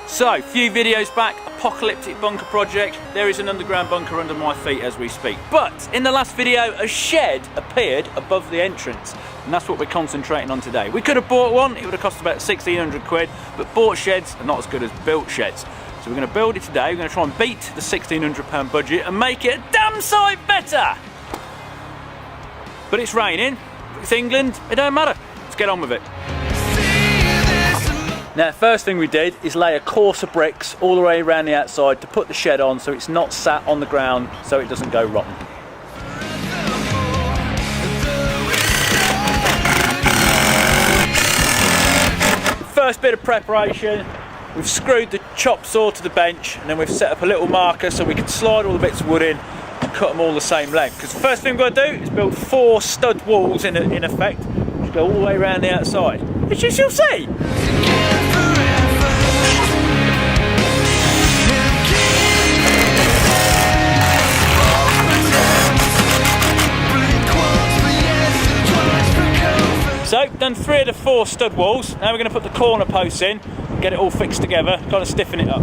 So, few videos back, apocalyptic bunker project. There is an underground bunker under my feet as we speak. But in the last video, a shed appeared above the entrance, and that's what we're concentrating on today. We could have bought one, it would have cost about 1,600 quid, but bought sheds are not as good as built sheds. So we're going to build it today. We're going to try and beat the £1,600 budget and make it a damn sight better. But it's raining, it's England, it don't matter. Let's get on with it. Now, first thing we did is lay a course of bricks all the way around the outside to put the shed on so it's not sat on the ground so it doesn't go rotten. First bit of preparation, we've screwed the chop saw to the bench and then we've set up a little marker so we can slide all the bits of wood in and cut them all the same length. Because the first thing we've got to do is build 4 stud walls in effect, which go all the way around the outside, which you shall see. So, done 3 of the 4 stud walls. Now we're going to put the corner posts in, get it all fixed together, kind of stiffen it up.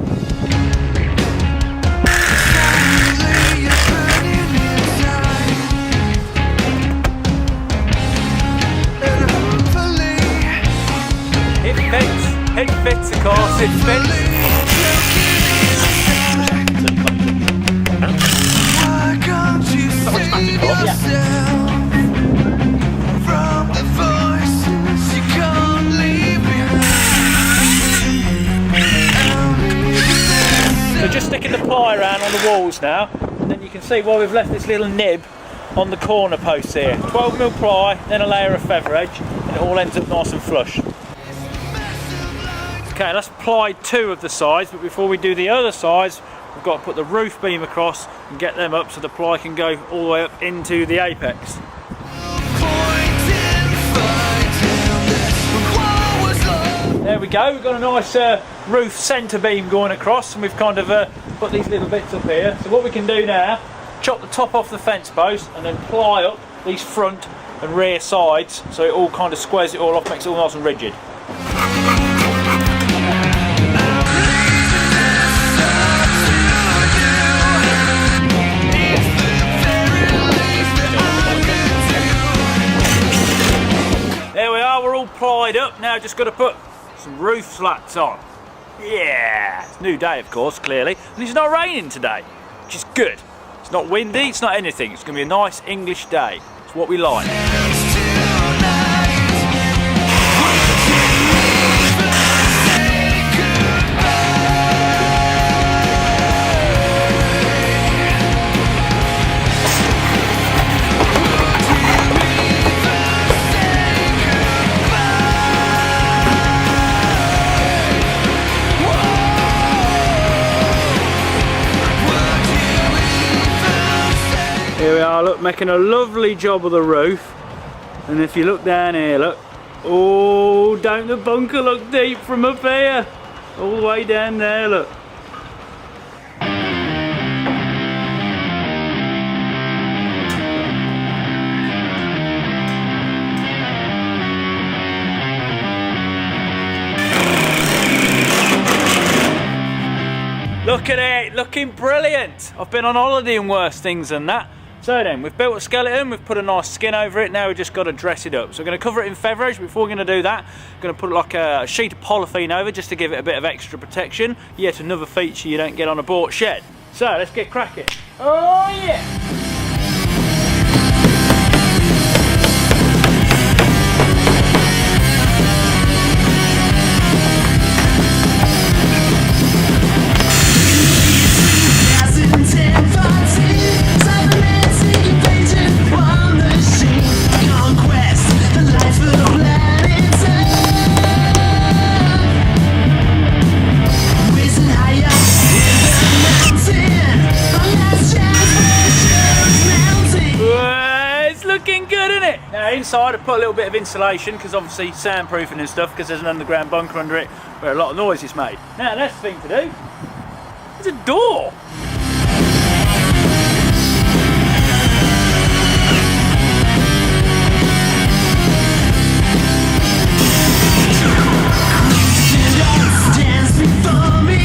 It fits, of course, it fits. So just sticking the ply around on the walls now, and then you can see why we've left this little nib on the corner posts here. 12mm ply, then a layer of feather edge, and it all ends up nice and flush. Okay, let's ply 2 of the sides, but before we do the other sides, we've got to put the roof beam across and get them up so the ply can go all the way up into the apex. There we go, we've got a nice roof centre beam going across, and we've kind of put these little bits up here. So what we can do now, chop the top off the fence post and then ply up these front and rear sides so it all kind of squares it all off, makes it all nice and rigid. There we are, we're all plied up. Now just got to put some roof slats on. Yeah, it's a new day of course, clearly, and it's not raining today, which is good. It's not windy, it's not anything. It's going to be a nice English day. It's what we like. Here we are, look, making a lovely job of the roof. And if you look down here, look. Oh, don't the bunker look deep from up here? All the way down there, look. Look at it, looking brilliant. I've been on holiday and worse things than that. So then, we've built a skeleton, we've put a nice skin over it, now we've just got to dress it up. So we're going to cover it in feather edge. Before we're going to do that, we're going to put like a sheet of polythene over just to give it a bit of extra protection. Yet another feature you don't get on a bought shed. So let's get cracking. Oh yeah! Inside I put a little bit of insulation because obviously soundproofing and stuff, because there's an underground bunker under it where a lot of noise is made. Now the next thing to do is a door. Dance before me.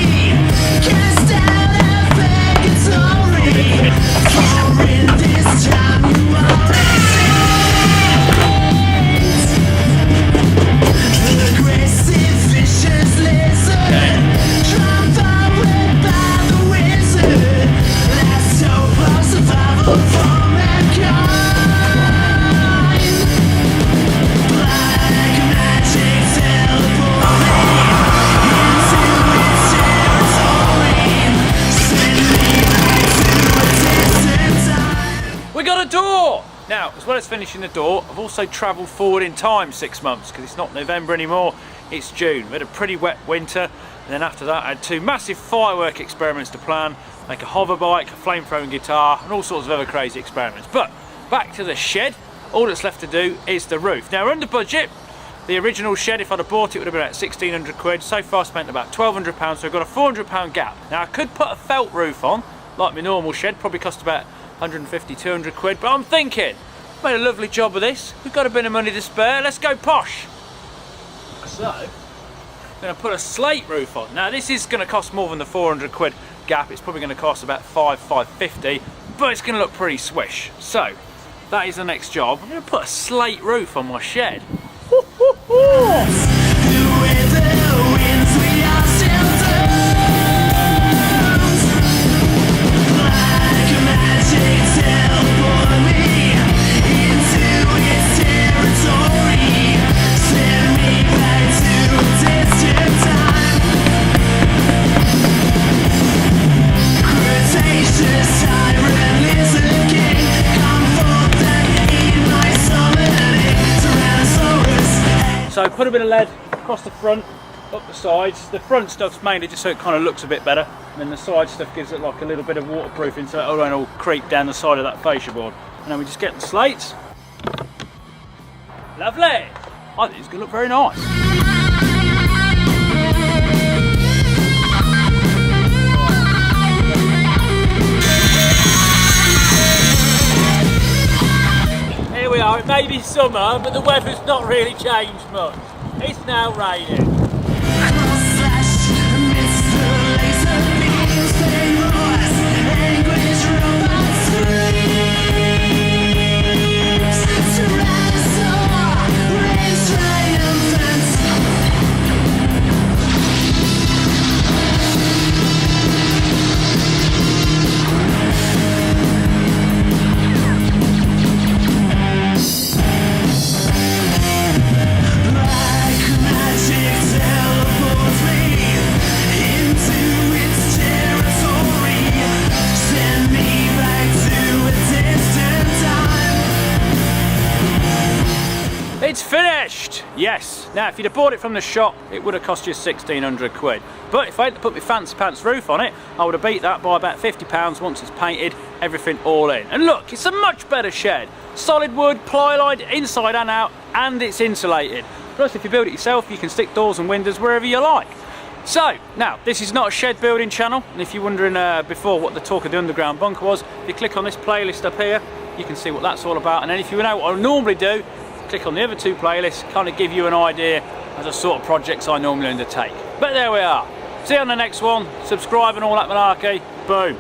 Now, as well as finishing the door, I've also travelled forward in time 6 months, because it's not November anymore, it's June. We had a pretty wet winter, and then after that I had 2 massive firework experiments to plan, like a hover bike, a flame-throwing guitar, and all sorts of other crazy experiments. But back to the shed, all that's left to do is the roof. Now, we're under budget. The original shed, if I'd have bought it, would have been about 1,600 quid. So far I spent about £1,200, so I've got a £400 gap. Now, I could put a felt roof on, like my normal shed, probably cost about 150, 200 quid, but I'm thinking, made a lovely job of this, we've got a bit of money to spare, let's go posh. So, I'm going to put a slate roof on. Now, this is going to cost more than the 400 quid gap, it's probably going to cost about 550, but it's going to look pretty swish. So, that is the next job. I'm going to put a slate roof on my shed. So put a bit of lead across the front, up the sides. The front stuff's mainly just so it kind of looks a bit better, and then the side stuff gives it like a little bit of waterproofing so it won't all creep down the side of that fascia board. And then we just get the slates. Lovely! I think it's going to look very nice. Here we are, it may be summer, but the weather's not really changed much. It's now raining. It's finished! Yes. Now, if you'd have bought it from the shop, it would have cost you 1,600 quid. But if I had to put my fancy pants roof on it, I would have beat that by about £50 once it's painted, everything all in. And look, it's a much better shed. Solid wood, ply-lined inside and out, and it's insulated. Plus, if you build it yourself, you can stick doors and windows wherever you like. So, now, this is not a shed building channel, and if you're wondering before what the talk of the underground bunker was, if you click on this playlist up here, you can see what that's all about. And then if you know what I normally do, click on the other 2 playlists, kind of give you an idea of the sort of projects I normally undertake. But there we are. See you on the next one. Subscribe and all that malarkey. Boom.